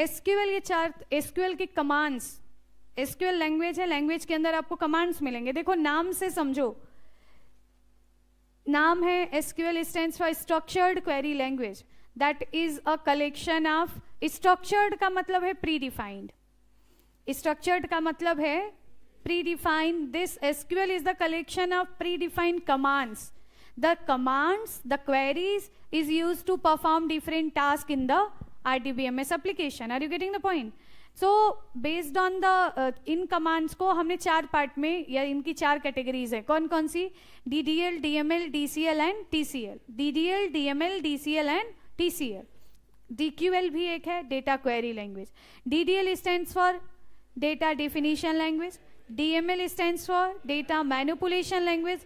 SQL, ये चार SQL की कमांड्स, एसक्यूएल लैंग्वेज है, लैंग्वेज के अंदर आपको कमांड्स मिलेंगे। देखो नाम से समझो, नाम है SQL stands for structured query language, that is a collection of, structured का मतलब है प्री डिफाइंड, स्ट्रक्चर्ड का मतलब है pre defined. This SQL is the collection of pre defined commands, the commands, the queries is used to perform different tasks in the RDBMS application. Are you getting the point? So based on the in commands को हमने चार part में, या इनकी चार categories है, कौन कौन सी? DDL, DML, DCL and TCL। DDL, DML, DCL and TCL। DQL भी एक है, data query language. DDL stands for data definition language, DML stands for data manipulation language,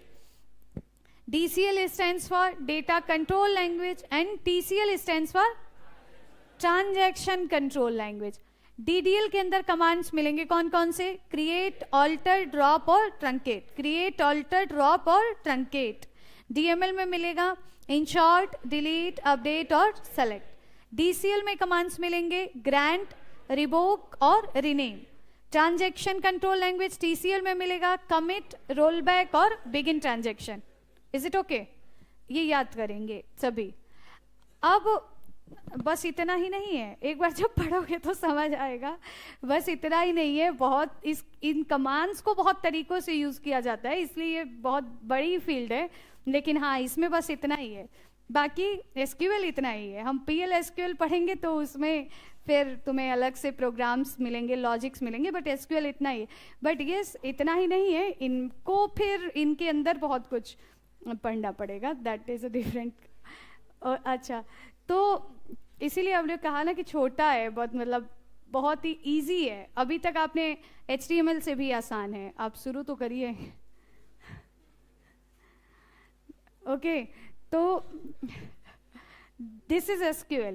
DCL stands for data control language and TCL stands for transaction control language। DDL के अंदर commands मिलेंगे कौन कौन से? Create, alter, drop और truncate. Create, alter, drop और truncate. DML में मिलेगा इंशॉर्ट, डिलीट, अपडेट और सेलेक्ट। DCL में कमांड्स मिलेंगे ग्रांट, रिवोक और rename. Transaction control language TCL में मिलेगा कमिट, रोल बैक और begin transaction. Is it okay? ये याद करेंगे सभी। अब बस इतना ही नहीं है, एक बार जब पढ़ोगे तो समझ आएगा। बस इतना ही नहीं है, बहुत इन कमांड्स को बहुत तरीकों से यूज किया जाता है, इसलिए ये बहुत बड़ी फील्ड है। लेकिन हाँ, इसमें बस इतना ही है, बाकी एसक्यूएल इतना ही है। हम PL SQL पढ़ेंगे तो उसमें फिर तुम्हें अलग से प्रोग्राम्स मिलेंगे, लॉजिक्स मिलेंगे, बट एसक्यूएल इतना ही है। बट ये इतना ही नहीं है, इनको फिर इनके अंदर बहुत कुछ पढ़ना पड़ेगा, दैट इज अ डिफरेंट। अच्छा, तो इसीलिए हमने कहा ना कि छोटा है बहुत, मतलब बहुत ही इजी है। अभी तक आपने HTML से भी आसान है, आप शुरू तो करिए। ओके, तो दिस इज SQL।